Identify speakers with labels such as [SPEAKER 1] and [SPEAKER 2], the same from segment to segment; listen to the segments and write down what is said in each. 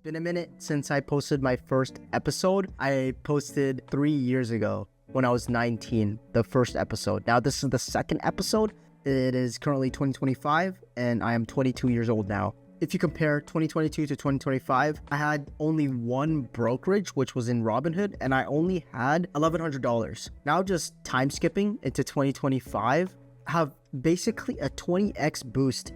[SPEAKER 1] been a minute since I posted my first episode. I posted 3 years ago when I was 19, the first episode. Now this is the second episode. It is currently 2025 and I am 22 years old now. If you compare 2022 to 2025, I had only one brokerage, which was in Robinhood, and I only had $1,100. Now just time skipping into 2025, I have basically a 20x boost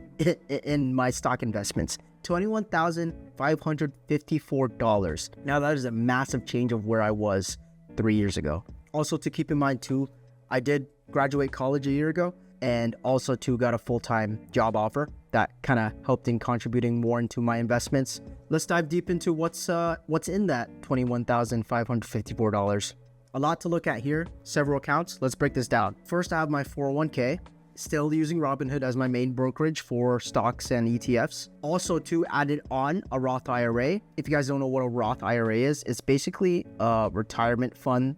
[SPEAKER 1] in my stock investments. $21,554. Now that is a massive change of where I was 3 years ago. Also to keep in mind too, I did graduate college a year ago and also too got a full-time job offer that kind of helped in contributing more into my investments. Let's dive deep into what's in that $21,554. A lot to look at here, several accounts. Let's break this down. First, I have my 401k, still using Robinhood as my main brokerage for stocks and ETFs. Also too, added on a Roth IRA. If you guys don't know what a Roth IRA is, it's basically a retirement fund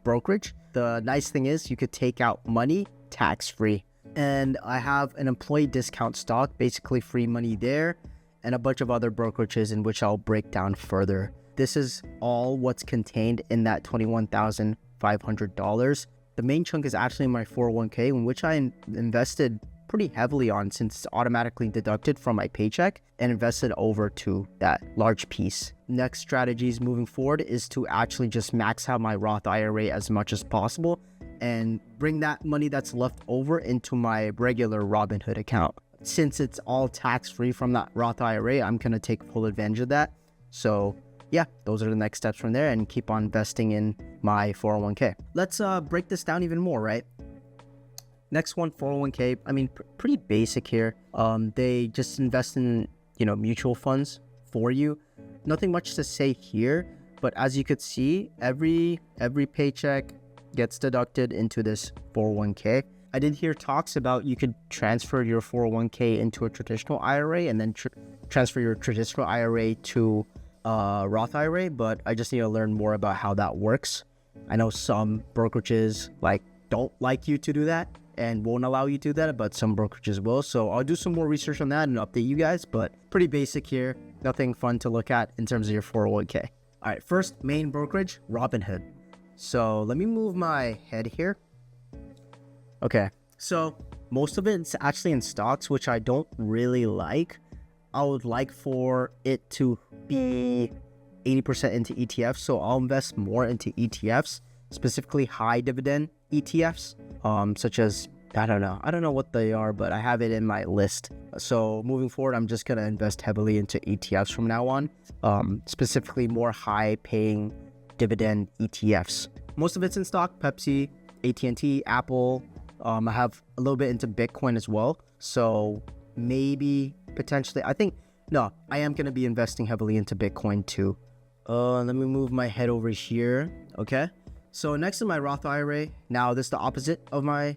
[SPEAKER 1] brokerage. The nice thing is you could take out money tax-free. And I have an employee discount stock, basically free money there, and a bunch of other brokerages in which I'll break down further. This is all what's contained in that $21,500. The main chunk is actually my 401k, in which I invested pretty heavily on since it's automatically deducted from my paycheck and invested over to that large piece. Next strategies moving forward is to actually just max out my Roth IRA as much as possible and bring that money that's left over into my regular Robinhood account. Since it's all tax-free from that Roth IRA, I'm gonna take full advantage of that. So yeah, those are the next steps from there and keep on investing in my 401k. Let's break this down even more, right? Next one, 401k, I mean, pretty basic here. They just invest in, mutual funds for you. Nothing much to say here, but as you could see, every paycheck gets deducted into this 401k. I did hear talks about you could transfer your 401k into a traditional IRA and then transfer your traditional IRA to Roth IRA, but I just need to learn more about how that works. I know some brokerages don't like you to do that and won't allow you to do that, but some brokerages will. So I'll do some more research on that and update you guys, but pretty basic here. Nothing fun to look at in terms of your 401k. All right, first main brokerage, Robinhood. So let me move my head here. Okay, so most of it's actually in stocks, which I don't really like. I would like for it to be 80% into ETFs. So I'll invest more into ETFs, specifically high dividend ETFs, such as, I don't know what they are, but I have it in my list. So moving forward, I'm just going to invest heavily into ETFs from now on, specifically more high paying dividend ETFs. Most of it's in stock, Pepsi, AT&T, Apple. I have a little bit into Bitcoin as well. So maybe potentially, I am going to be investing heavily into Bitcoin too. Let me move my head over here. Okay. So next to my Roth IRA, now this is the opposite of my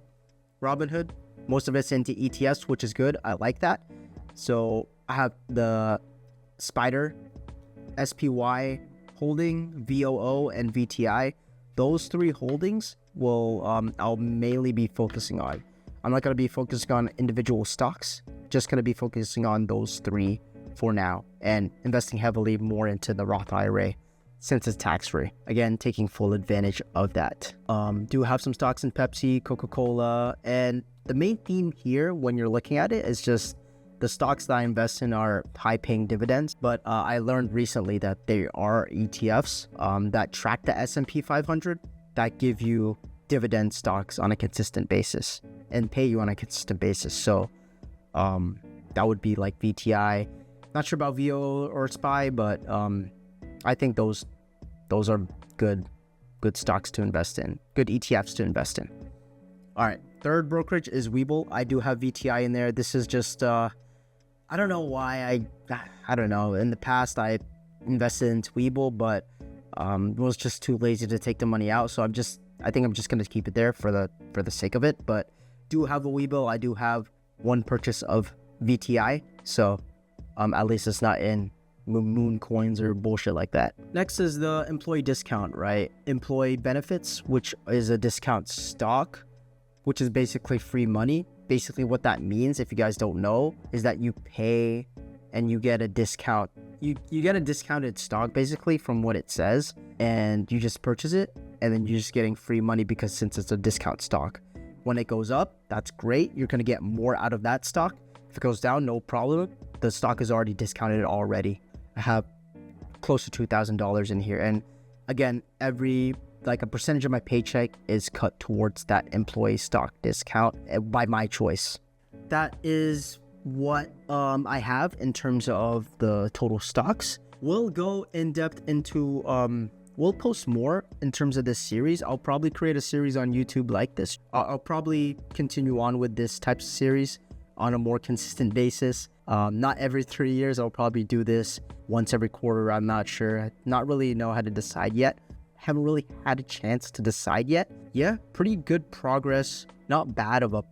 [SPEAKER 1] Robinhood. Most of it's into ETFs, which is good. I like that. So I have the Spider, SPY holding, VOO, and VTI. Those three holdings I'll mainly be focusing on. I'm not going to be focusing on individual stocks, just going to be focusing on those three for now and investing heavily more into the Roth IRA since it's tax-free. Again, taking full advantage of that. Do have some stocks in Pepsi, Coca-Cola, and the main theme here when you're looking at it is just the stocks that I invest in are high-paying dividends, but I learned recently that there are ETFs that track the S&P 500 that give you dividend stocks on a consistent basis and pay you on a consistent basis. So that would be like VTI. Not sure about VO or SPY, but I think those are good stocks to invest in, good ETFs to invest in. All right, third brokerage is Webull. I do have VTI in there. This is just I don't know why I don't know. In the past, I invested into Webull, but was just too lazy to take the money out. So I think I'm just gonna keep it there for the sake of it. But do have a Webull. I do have one purchase of VTI, so at least it's not in moon coins or bullshit like that. Next is the employee discount, right? Employee benefits, which is a discount stock, which is basically free money. Basically what that means, if you guys don't know, is that you pay and you get a discount. you get a discounted stock basically from what it says, and you just purchase it, and then you're just getting free money because since it's a discount stock. When it goes up, that's great. You're going to get more out of that stock. If it goes down, no problem. The stock is already discounted already. I have close to $2,000 in here. And again, a percentage of my paycheck is cut towards that employee stock discount by my choice. That is what I have in terms of the total stocks. We'll go in depth into we'll post more in terms of this series. I'll probably create a series on YouTube like this. I'll probably continue on with this type of series on a more consistent basis. Not every 3 years. I'll probably do this once every quarter. I'm not sure. I not really know how to decide yet. Haven't really had a chance to decide yet. Yeah, pretty good progress. Not bad of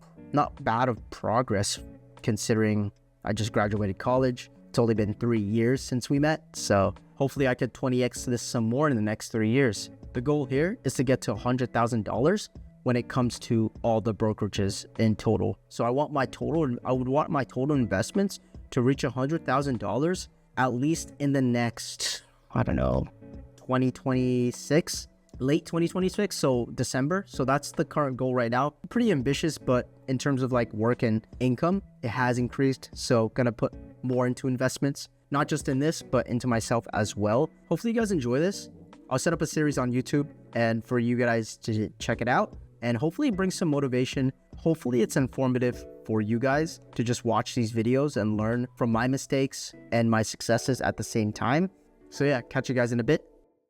[SPEAKER 1] progress considering I just graduated college. It's only been 3 years since we met, so hopefully I could 20x this some more in the next 3 years. The goal here is to get to $100,000 when it comes to all the brokerages in total. So I would want my total investments to reach $100,000 at least in the next, 2026, late 2026, so December. So that's the current goal right now. Pretty ambitious, but in terms of like work and income, it has increased. So gonna put more into investments, not just in this, but into myself as well. Hopefully you guys enjoy this. I'll set up a series on YouTube and for you guys to check it out and hopefully bring some motivation. Hopefully it's informative for you guys to just watch these videos and learn from my mistakes and my successes at the same time. So yeah, catch you guys in a bit.